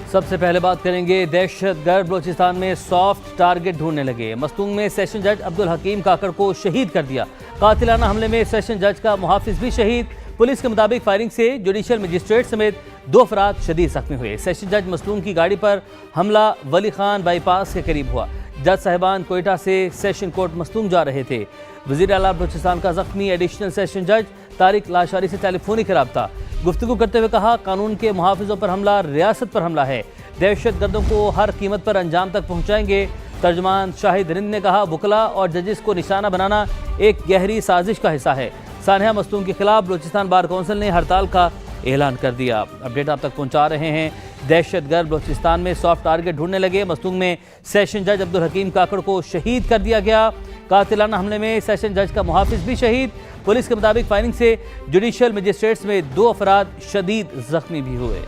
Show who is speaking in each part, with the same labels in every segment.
Speaker 1: सबसे पहले बात करेंगे, दहशत गर्द बलूचिस्तान में सॉफ्ट टारगेट ढूंढने लगे। मस्तूंग में सेशन जज अब्दुल हकीम काकड़ को शहीद कर दिया। कातिलाना हमले में सेशन जज का मुहाफिज भी शहीद। पुलिस के मुताबिक फायरिंग से जुडिशियल मजिस्ट्रेट समेत 2 अफराद शदीद जख्मी हुए। सेशन जज मसलूम की गाड़ी पर हमला वली खान बाईपास के करीब हुआ। जज साहिबान कोयटा से सेशन कोर्ट मसलूम जा रहे थे। वज़ीर आला बलूचिस्तान का जख्मी एडिशनल सेशन जज तारिक लाशारी से टेलीफोनिक रब्ता। गुफ्तगू करते हुए कहा, कानून के मुहाफिजों पर हमला रियासत पर हमला है। दहशत गर्दों को हर कीमत पर अंजाम तक पहुंचाएंगे। तर्जमान शाहिद रिंद ने कहा, वकला और जजेस को निशाना बनाना एक गहरी साजिश का हिस्सा है। सानिया मस्तूम के खिलाफ बलूचिस्तान बार कौंसिल ने हड़ताल का ऐलान कर दिया। अपडेट आप तक पहुंचा रहे हैं। दहशत गर्द बलूचिस्तान में सॉफ्ट टारगेट ढूंढने लगे। मस्तूंग में सेशन जज अब्दुल हकीम काकड़ को शहीद कर दिया गया। कातिलाना हमले में सेशन जज का मुहाफिज भी शहीद। पुलिस के मुताबिक फायरिंग से जुडिशियल मजिस्ट्रेट्स में 2 अफराद शदीद जख्मी भी हुए।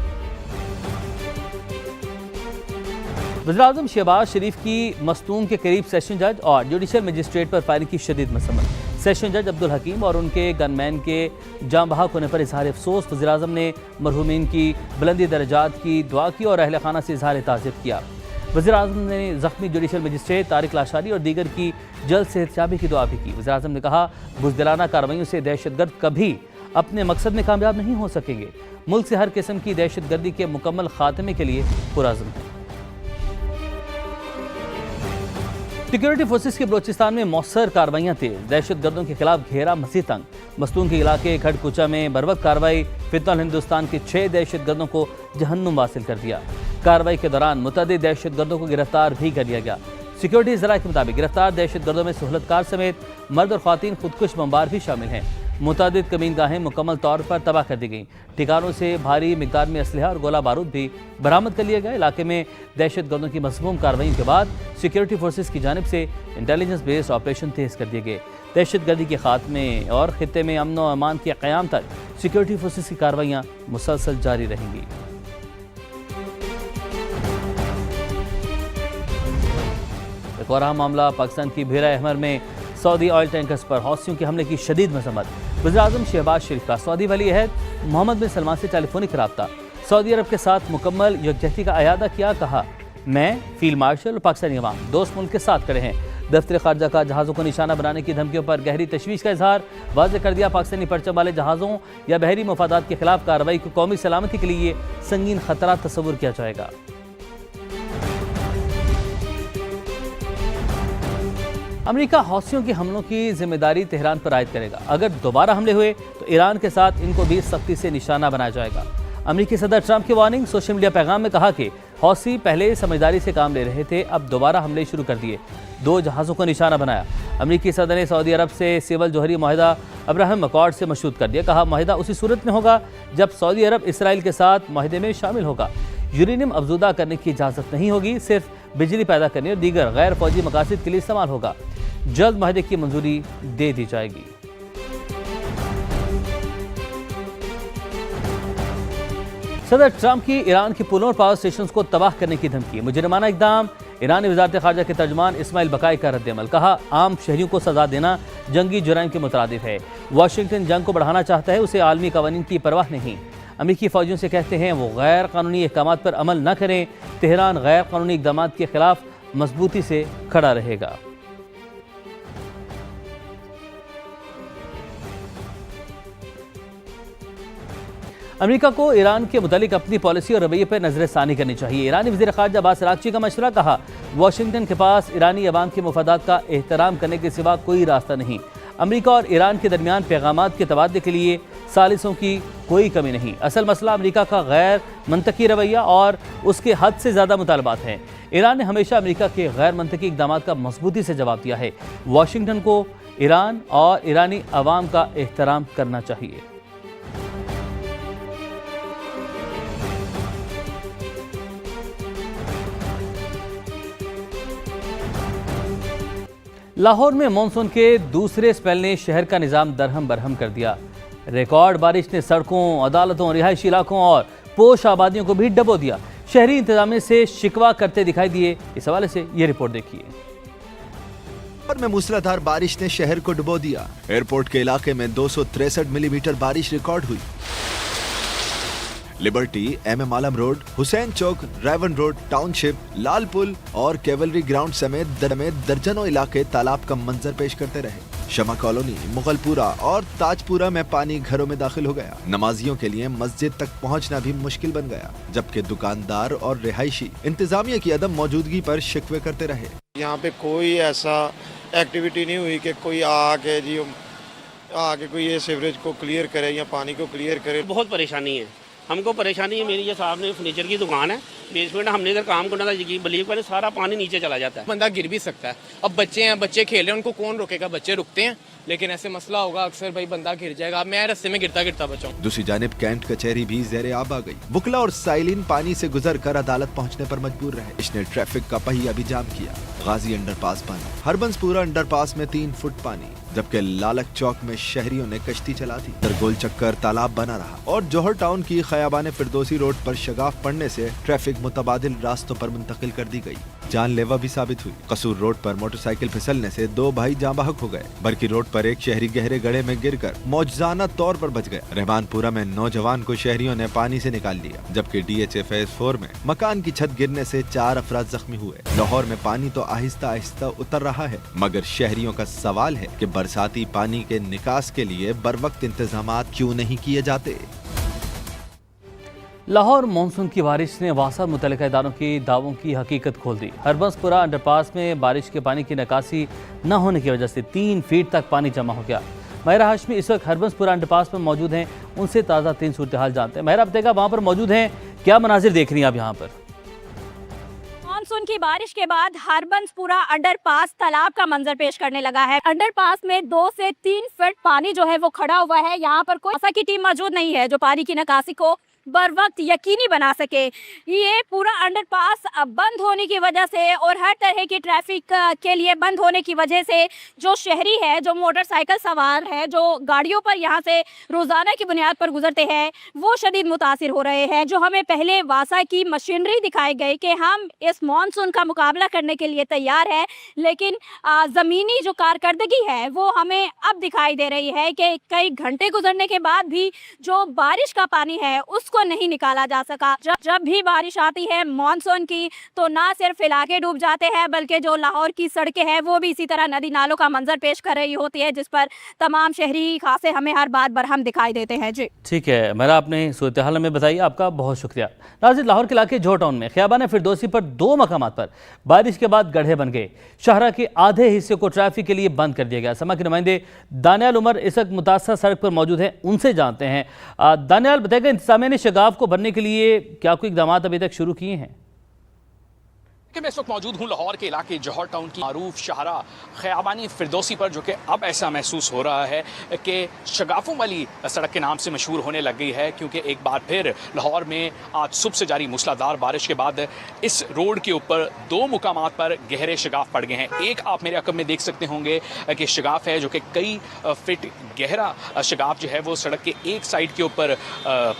Speaker 1: वज़ीर-ए-आज़म शहबाज शरीफ की मस्तूंग के करीब सेशन जज और जुडिशियल मजिस्ट्रेट पर फायरिंग की शदीद मसम्मत। सेशन जज अब्दुल हकीम और उनके गनमैन के जाँ बहक होने पर इजहार अफसोस। वज़ीर-ए-आज़म ने मरहूमीन की बुलंदी दर्जात की दुआ की और अहल खाना से इजहार ताज़ियत किया। वज़ीर-ए-आज़म ने ज़ख्मी जुडिशियल मजिस्ट्रेट तारिक लाशारी और दीगर की जल्द सेहतयाबी की दुआ भी की। वज़ीर-ए-आज़म ने कहा, बुज़दिलाना कार्रवाइयों से दहशतगर्द कभी अपने मकसद में कामयाब नहीं हो सकेंगे। मुल्क से हर किस्म की दहशतगर्दी के मुकम्मल खात्मे के लिए पुरअज़्म है। सिक्योरिटी फोर्सेस की बलूचिस्तान में मौसर कार्रवाइयाँ तेज। दहशत गर्दों के खिलाफ घेरा मज़ीद तंग। मस्तूंग के इलाके खड़कुचा में बरवक्त कार्रवाई। फितनल हिंदुस्तान के 6 दहशत गर्दों को जहन्नुम हासिल कर दिया। कार्रवाई के दौरान मुतअद्दिद दहशत गर्दों को गिरफ्तार भी कर लिया गया। सिक्योरिटी ज़राए के मुताबिक गिरफ्तार दहशत गर्दों में सहूलतकार समेत मर्द और ख़वातीन खुदकुश बमबार भी शामिल हैं। मुतअद्दिद कमीनगाहें मुकम्मल तौर पर तबाह कर दी गईं। ठिकानों से भारी मिकदार में असलहा और गोला बारूद भी बरामद कर लिया गया। इलाके में दहशत गर्दों की मज़मूम कार्रवाई के बाद सिक्योरिटी फोर्सेस की जानिब से इंटेलिजेंस बेस्ड ऑपरेशन तेज़ कर दिए गए। दहशत गर्दी के खात्मे और खित्ते में अमन और अमान के क़याम तक सिक्योरिटी फोर्सेस की कार्रवाइयाँ मुसलसल जारी रहेंगी। एक और अहम मामला, पाकिस्तान की भेरा अहमर में सऊदी ऑयल टैंकर्स पर हौसियों के हमले की शदीद मजम्मत। वज़ीर-ए-आज़म शहबाज शरीफ का सऊदी वली अहद मोहम्मद बिन सलमान से टेलीफोनिक रब्ता। सऊदी अरब के साथ मुकम्मल यकजहती का अयादा किया। कहा, मैं फील्ड मार्शल और पाकिस्तानी अवाम दोस्त मुल्क के साथ खड़े हैं। दफ्तर खारजा का जहाज़ों को निशाना बनाने की धमकियों पर गहरी तशवीश का इजहार। वाज़ेह कर दिया, पाकिस्तानी परचम वाले जहाज़ों या बहरी मफादात के खिलाफ कार्रवाई को कौमी सलामती के लिए संगीन खतरा तस्वुर किया जाएगा। अमेरिका हौसियों के हमलों की जिम्मेदारी तेहरान पर आयद करेगा। अगर दोबारा हमले हुए तो ईरान के साथ इनको भी सख्ती से निशाना बनाया जाएगा। अमेरिकी सदर ट्रंप की वार्निंग। सोशल मीडिया पैगाम में कहा कि हौसी पहले समझदारी से काम ले रहे थे, अब दोबारा हमले शुरू कर दिए। 2 जहाज़ों को निशाना बनाया। अमेरिकी सदर ने सऊदी अरब से सिविल जौहरी माहिदा अब्राहम अकॉर्ड से मशरूत कर दिया। कहा, माहिदा उसी सूरत में होगा जब सऊदी अरब इसराइल के साथ माहिदे में शामिल होगा। यूरेनियम अफजूदा करने की इजाज़त नहीं होगी, सिर्फ बिजली पैदा करने और दीगर गैर फौजी मकासद के लिए इस्तेमाल होगा। जल्द माहिदे की मंजूरी दे दी जाएगी। सदर ट्रंप की ईरान के पुलों और पावर स्टेशंस को तबाह करने की धमकी। मुजरिमाना इक़दाम। ईरानी वज़ारत ख़ारजा के तर्जमान इस्माइल बकाई का रद्द-ए-अमल। कहा, आम शहरियों को सजा देना जंगी जुराइम के मुतरादिफ है। वाशिंगटन जंग को बढ़ाना चाहता है, उसे आलमी कवानीन की परवाह नहीं। अमेरिकी फ़ौजियों से कहते हैं वो गैर कानूनी अहकामात पर अमल न करें। तेहरान गैर कानूनी इक़दामात के खिलाफ मजबूती से खड़ा रहेगा। अमेरिका को ईरान के मुतालिक अपनी पॉलिसी और रवैये पर नजरसानी करनी चाहिए। ईरानी वज़ीर ख़ारजा अब्बास अराग़ची का मशवरा। कहा, वाशिंगटन के पास ईरानी अवाम के मफादात का एहतराम करने के सिवा कोई रास्ता नहीं। अमेरिका और ईरान के दरमियान पैगामात के तबादले के लिए सालिसों की कोई कमी नहीं। असल मसला अमेरिका का गैर मंतकी रवैया और उसके हद से ज़्यादा मुतालबात हैं। ईरान ने हमेशा अमेरिका के गैर मंतकी इक़दामात का मजबूती से जवाब दिया है। वाशिंगटन को ईरान और ईरानी अवाम का एहतराम करना चाहिए। लाहौर में मानसून के दूसरे स्पेल ने शहर का निज़ाम दरहम बरहम कर दिया। रिकॉर्ड बारिश ने सड़कों, अदालतों, रिहायशी इलाकों और पोश आबादियों को भी डबो दिया। शहरी इंतजामिया से शिकवा करते दिखाई दिए। इस हवाले से ये रिपोर्ट देखिए।
Speaker 2: में मूसलाधार बारिश ने शहर को डुबो दिया। एयरपोर्ट के इलाके में 263 मिलीमीटर बारिश रिकॉर्ड हुई। लिबर्टी, MM आलम रोड, हुसैन चौक, रायवन रोड, टाउनशिप, लाल पुल और कैवलरी ग्राउंड समेत दर्जनों इलाके तालाब का मंजर पेश करते रहे। शमा कॉलोनी, मुगलपुरा और ताजपुरा में पानी घरों में दाखिल हो गया। नमाजियों के लिए मस्जिद तक पहुंचना भी मुश्किल बन गया, जबकि दुकानदार और रिहायशी इंतजामिया की अदम मौजूदगी पर शिकवे करते रहे।
Speaker 3: यहाँ पे कोई ऐसा एक्टिविटी नहीं हुई कि कोई आके कोई ये सीवरेज को क्लियर करे या पानी को क्लियर करे।
Speaker 4: बहुत परेशानी है, हमको परेशानी है। मेरी ये सामने फर्नीचर की दुकान है, बेसमेंट, हमने इधर काम करना था, यकीन बिलीव करें सारा पानी नीचे चला जाता है।
Speaker 5: बंदा गिर भी सकता है। अब बच्चे हैं, बच्चे खेल रहे हैं, उनको कौन रोकेगा? बच्चे रुकते हैं, लेकिन ऐसे मसला होगा अक्सर, भाई बंदा गिर जाएगा। अब मैं रास्ते में गिरता बचाऊं।
Speaker 2: दूसरी जानिब कैंट कचहरी भी ज़ेरे आब आ गई। बुकला और साइलिन पानी से गुजर कर अदालत पहुंचने पर मजबूर रहे। इसने ट्रैफिक का पहिया भी जाम किया। गाजी अंडरपास बंद, हरबंसपुरा अंडरपास में 3 फुट पानी, जबकि लालक चौक में शहरियों ने कश्ती चला दी। गोल चक्कर तालाब बना रहा और जौहर टाउन की खयाबान फिरदौसी रोड पर शगाफ पड़ने से ट्रैफिक मुतबादिल रास्तों पर मुंतकिल कर दी गई। जानलेवा भी साबित हुई। कसूर रोड पर मोटरसाइकिल फिसलने से 2 भाई जाँ बहक हो गए। बरकी रोड पर एक शहरी गहरे गड्ढे में गिरकर मौजजाना तौर पर बच गया। रहमानपुरा में नौजवान को शहरियों ने पानी से निकाल लिया, जबकि DHA फेज 4 में मकान की छत गिरने से 4 अफराद जख्मी हुए। लाहौर में पानी तो आहिस्ता आहिस्ता उतर रहा है, मगर शहरियों का सवाल है कि बरसाती पानी के निकास के लिए बरवक्त इंतजामात क्यों नहीं किए जाते।
Speaker 1: लाहौर मानसून की बारिश ने वासा मुतल्लिका इदारों की दावों की हकीकत खोल दी। हरबंसपुरा अंडरपास में बारिश के पानी की निकासी न होने की वजह से 3 फीट तक पानी जमा हो गया। माहिरा हाशमी इस वक्त हरबंसपुरा अंडरपास में मौजूद हैं, उनसे ताज़ा 3 सूरत हाल जानते हैं। माहिरा, अब तक वहाँ पर मौजूद हैं, क्या मनाजिर देख रही हैं आप यहाँ पर?
Speaker 6: मानसून की बारिश के बाद हरबंसपुरा अंडरपास तालाब का मंजर पेश करने लगा है। अंडरपास में 2 से 3 फीट पानी जो है वो खड़ा हुआ है। यहाँ पर कोई ऐसा की टीम मौजूद नहीं है जो पानी की निकासी को बर वक्त यकीनी बना सके। ये पूरा अंडरपास बंद होने की वजह से और हर तरह की ट्रैफिक के लिए बंद होने की वजह से जो शहरी है, जो मोटरसाइकिल सवार है, जो गाड़ियों पर यहाँ से रोज़ाना की बुनियाद पर गुजरते हैं, वो शदीद मुतासिर हो रहे हैं। जो हमें पहले वासा की मशीनरी दिखाई गई कि हम इस मानसून का मुकाबला करने के लिए तैयार है, लेकिन ज़मीनी जो कारकर्दगी है वो हमें अब दिखाई दे रही है कि कई घंटे गुजरने के बाद भी जो बारिश का पानी है उसको नहीं निकाला जा सका। जब भी बारिश आती है मानसून की, तो ना सिर्फ इलाके डूब जाते हैं, बल्कि जो लाहौर की सड़कें हैं वो भी इसी तरह नदी नालों का मंजर पेश कर रही होती है, जिस पर तमाम शहरी खासे हमें हर बार बरहम दिखाई देते हैं। जी
Speaker 1: ठीक है, मेरा आपने सूरत हाल में बताई, आपका बहुत शुक्रिया। नाज़रीन, लाहौर के इलाके जौहर टाउन में खयाबान फिरदौसी पर 2 मकामात पर बारिश के बाद गड्ढे बन गए। शहरा के आधे हिस्से को ट्रैफिक के लिए बंद कर दिया गया। समा के नुमाइंदे दानियाल उमर इस वक्त मुतासर सड़क पर मौजूद हैं, उनसे जानते हैं। दानियाल, बताएगा इंतजामिया ने शगाफ को भरने के लिए क्या कोई इक़दाम अभी तक शुरू किए हैं?
Speaker 7: कि मैं इस वक्त मौजूद हूँ लाहौर के इलाके जौहर टाउन की मारूफ शाहरा खयाबानी फिरदौसी पर, जो कि अब ऐसा महसूस हो रहा है कि शगाफों वाली सड़क के नाम से मशहूर होने लग गई है, क्योंकि एक बार फिर लाहौर में आज सुबह से जारी मूसलाधार बारिश के बाद इस रोड के ऊपर 2 मुकामात पर गहरे शगाफ पड़ गए हैं। एक आप मेरे अकब में देख सकते होंगे कि शगाफ है जो कि कई फीट गहरा शगाफ जो है वो सड़क के एक साइड के ऊपर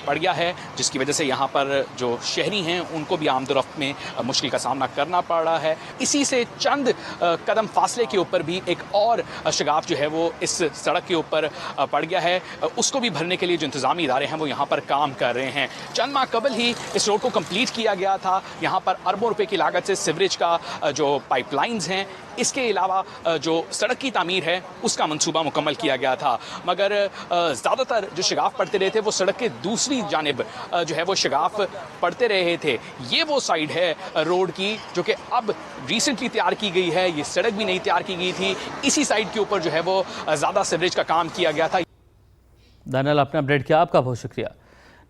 Speaker 7: पड़ गया है, जिसकी वजह से यहाँ पर जो शहरी हैं उनको भी आमदोरफ्त में मुश्किल का सामना करना पड़ रहा है। इसी से चंद कदम फासले के ऊपर भी एक और शगाफ जो है वो इस सड़क के ऊपर पड़ गया है। उसको भी भरने के लिए जो इंतजामी इदारे हैं वो यहाँ पर काम कर रहे हैं। चंद माह कबल ही इस रोड को कंप्लीट किया गया था। यहाँ पर अरबों रुपए की लागत से सीवरेज का जो पाइपलाइंस हैं, इसके अलावा जो सड़क की तामीर है उसका मंसूबा मुकम्मल किया गया था, मगर ज़्यादातर जो शगाफ पड़ते रहे थे वो सड़क के दूसरी जानिब जो है वो शगाफ पड़ते रहे थे। ये वो साइड है रोड की जो कि अब रिसेंटली तैयार की गई है। ये सड़क भी नहीं तैयार की गई थी, इसी साइड के ऊपर जो है वो ज़्यादा सीवरेज का काम किया गया था।
Speaker 1: दानियाल, आपने अपडेट किया, आपका बहुत शुक्रिया।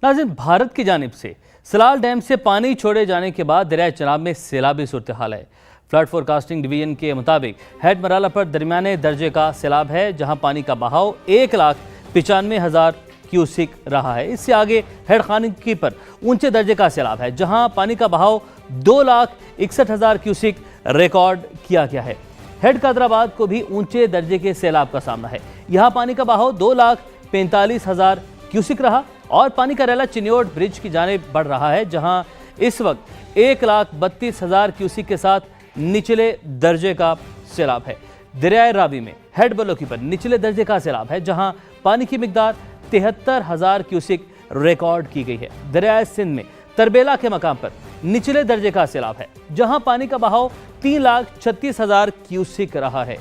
Speaker 1: नाज़रीन, भारत की जानिब से सलाल डैम से पानी छोड़े जाने के बाद दरिया चनाब में सैलाबी सूरत हाल है। फ्लड फोरकास्टिंग डिवीजन के मुताबिक हेड मराला पर दरमियाने दर्जे का सैलाब है, जहां पानी का बहाव 1,95,000 क्यूसिक रहा है। इससे आगे हेड खानगी पर ऊंचे दर्जे का सैलाब है, जहां पानी का बहाव 2,61,000 क्यूसिक रिकॉर्ड किया गया है। हेड कादराबाद को भी ऊंचे दर्जे के सैलाब का सामना है। यहाँ पानी का बहाव 2,45,000 क्यूसिक रहा और पानी का रेला चिन्योट ब्रिज की जानिब बढ़ रहा है, जहां इस वक्त 1,32,000 क्यूसिक के साथ निचले दर्जे का सैलाब है। दरियाए रावी में हेड बलोकी पर निचले दर्जे का सैलाब है, जहां पानी की मिकदार 73,000 क्यूसिक रिकॉर्ड की गई है। दरियाए सिंध में तरबेला के मकाम पर निचले दर्जे का सैलाब है, जहां पानी का बहाव 3,36,000 क्यूसिक रहा है।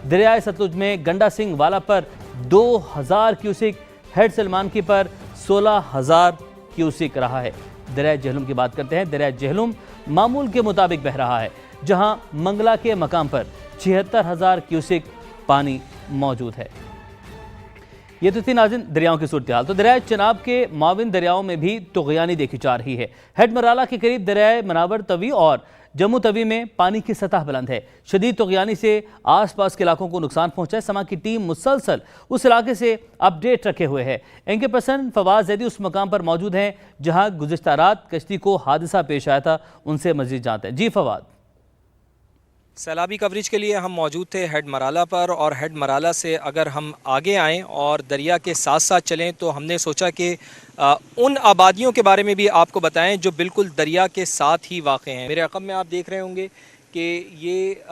Speaker 1: दरियाए सतलुज में गंडा सिंह वाला पर 2,000 क्यूसिक, हेड सलमानकी पर 16,000 क्यूसिक रहा है। दरियाए जेहलुम की बात करते हैं। दरियाए जेहलुम मामूल के मुताबिक बह रहा है, जहां मंगला के मकाम पर 76,000 क्यूसिक पानी मौजूद है। ये तो थी नाज़रीन दरियाओं की सूरत हाल। तो दरियाए चनाब के माविन दरियाओं में भी तुग़यानी देखी जा रही है। हेड मराला के करीब दरियाए मनावर तवी और जम्मू तवी में पानी की सतह बुलंद है। शदीद तुग़यानी से आस पास के इलाकों को नुकसान पहुंचा है। समा की टीम मुसलसल उस इलाके से अपडेट रखे हुए है। इनके पर्सन फवाद ज़ैदी उस मकाम पर मौजूद हैं जहां गुज़िश्ता रात कश्ती को हादसा पेश आया था। उनसे मज़ीद जानते हैं। जी फवाद।
Speaker 8: सैलाबी कवरेज के लिए हम मौजूद थे हेड मराला पर, और हेड मराला से अगर हम आगे आएँ और दरिया के साथ साथ चलें तो हमने सोचा कि उन आबादियों के बारे में भी आपको बताएं जो बिल्कुल दरिया के साथ ही वाक़ हैं। मेरे रकम में आप देख रहे होंगे कि ये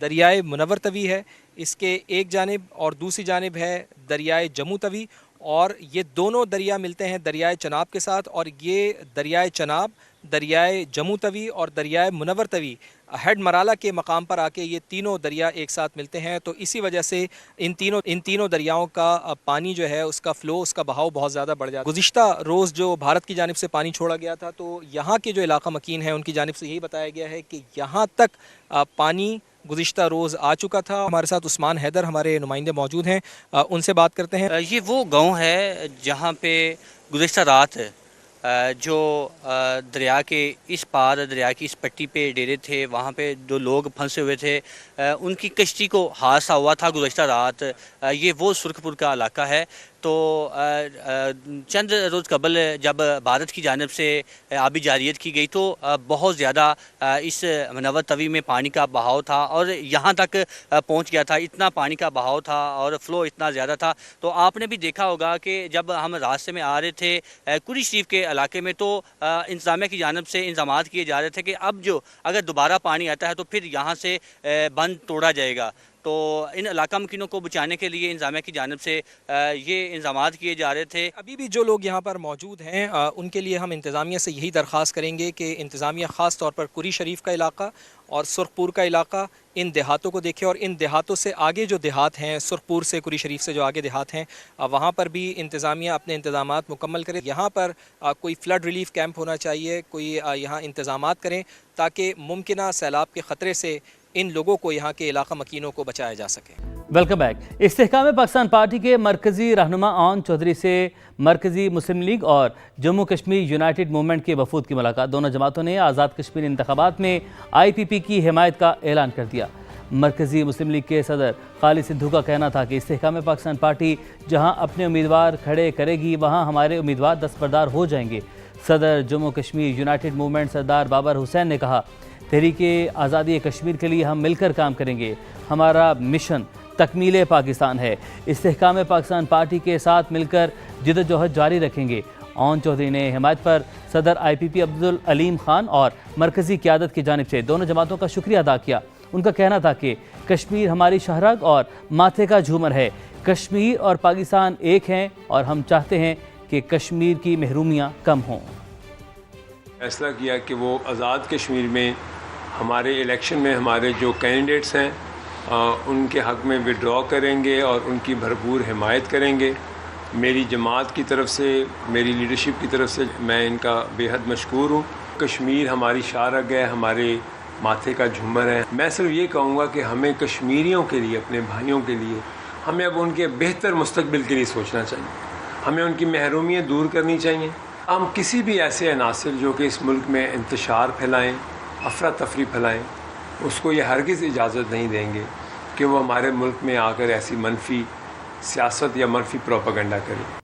Speaker 8: दरियाए मुनव्वर तवी है, इसके एक जानिब और दूसरी जानिब है दरियाए जम्मू तवी, और ये दोनों दरिया मिलते हैं दरियाए चनाब के साथ, और ये दरियाए चनाब, दरियाए जम्मू तवी और दरियाए मुनव्वर तवी हेड मराला के मकाम पर आके ये तीनों दरिया एक साथ मिलते हैं। तो इसी वजह से इन तीनों दरियाओं का पानी जो है उसका फ़्लो, उसका बहाव बहुत ज़्यादा बढ़ जाता है। गुज़िश्ता रोज़ जो भारत की जानिब से पानी छोड़ा गया था, तो यहाँ के जो इलाका मकीन है उनकी जानिब से यही बताया गया है कि यहाँ तक पानी गुज़िश्ता रोज़ आ चुका था। हमारे साथ उस्मान हैदर हमारे नुमाइंदे मौजूद हैं, उनसे बात करते हैं।
Speaker 9: ये वो गांव है जहाँ पे गुज़िश्ता रात जो दरिया के इस पार, दरिया की इस पट्टी पे डेरे थे, वहाँ पे जो लोग फंसे हुए थे, उनकी कश्ती को हादसा हुआ था गुज़िश्ता रात। ये वो सुर्खपुर का इलाका है। तो चंद रोज़ कबल जब भारत की जानिब से आबी जारियत की गई तो बहुत ज़्यादा इस मुनव्वर तवी में पानी का बहाव था और यहाँ तक पहुँच गया था। इतना पानी का बहाव था और फ़्लो इतना ज़्यादा था। तो आपने भी देखा होगा कि जब हम रास्ते में आ रहे थे कुरी शरीफ के इलाके में, तो इंतज़ामिया की जानिब से इंतज़ामात किए जा रहे थे कि अब जो अगर दोबारा पानी आता है तो फिर यहाँ से बंद तोड़ा जाएगा। तो इन इलाका मकीनों को बचाने के लिए इंतज़ामिया की जानिब से ये इंतज़ामात किए जा रहे थे।
Speaker 8: अभी भी जो लोग यहाँ पर मौजूद हैं उनके लिए हम इंतज़ामिया से यही दरख्वास्त करेंगे कि इंतज़ामिया ख़ास तौर पर कुरी शरीफ का इलाका और सुर्खपुर का इलाका, इन देहातों को देखें, और इन देहातों से आगे जो देहात हैं, सुर्खपुर से कुरी शरीफ से जो आगे देहात हैं, वहाँ पर भी इंतज़ामिया अपने इंतज़ामात मुकम्मल करे। यहाँ पर कोई फ़्लड रिलीफ कैंप होना चाहिए, कोई यहाँ इंतज़ामात करें ताकि मुमकिना सैलाब के ख़तरे से इन लोगों को, यहाँ के इलाका मकीनों को बचाया जा सके।
Speaker 1: Welcome back. Istehkam Pakistan party के मरकजी रहनुमा आन चौधरी से मरकजी मुस्लिम लीग और जम्मू कश्मीर यूनाइटेड मूवमेंट के वफूद की मुलाकात। दोनों जमातों ने आज़ाद कश्मीर इंतखाबात में IPP की हिमायत का ऐलान कर दिया। मरकजी मुस्लिम लीग के सदर खालिद सिद्धू का कहना था कि इस्तेहकाम पाकिस्तान पार्टी जहां अपने उम्मीदवार खड़े करेगी वहां हमारे उम्मीदवार दस्तबरदार हो जाएंगे। सदर जम्मू कश्मीर यूनाइटेड मूवमेंट सरदार बाबर हुसैन ने कहा, तहरीके आज़ादी कश्मीर के लिए हम मिलकर काम करेंगे। हमारा मिशन तकमील पाकिस्तान है। इस्तेहकाम पाकिस्तान पार्टी के साथ मिलकर जिद्दोजहद जारी रखेंगे। आन चौधरी ने हिमायत पर सदर IPP अब्दुल अलीम खान और मरकज़ी क़यादत की जानिब से दोनों जमातों का शुक्रिया अदा किया। उनका कहना था कि कश्मीर हमारी शहरग और माथे का झूमर है। कश्मीर और पाकिस्तान एक हैं और हम चाहते हैं कि कश्मीर की महरूमियाँ कम हों।
Speaker 10: फैसला किया कि वो आज़ाद कश्मीर में हमारे इलेक्शन में हमारे जो कैंडिडेट्स हैं उनके हक़ में विड्रॉ करेंगे और उनकी भरपूर हिमायत करेंगे। मेरी जमात की तरफ से, मेरी लीडरशिप की तरफ से मैं इनका बेहद मशकूर हूँ। कश्मीर हमारी शाहरग है, हमारे माथे का झूमर है। मैं सिर्फ ये कहूँगा कि हमें कश्मीरियों के लिए, अपने भाइयों के लिए, हमें अब उनके बेहतर मुस्तकबिल के लिए सोचना चाहिए। हमें उनकी महरूमियत दूर करनी चाहिए। हम किसी भी ऐसे अनासर जो कि इस मुल्क में इंतशार फैलाएँ, अफरा तफरी फैलाएँ, उसको ये हरगिज़ इजाज़त नहीं देंगे कि वो हमारे मुल्क में आकर ऐसी मनफी सियासत या मनफी प्रोपेगेंडा करें।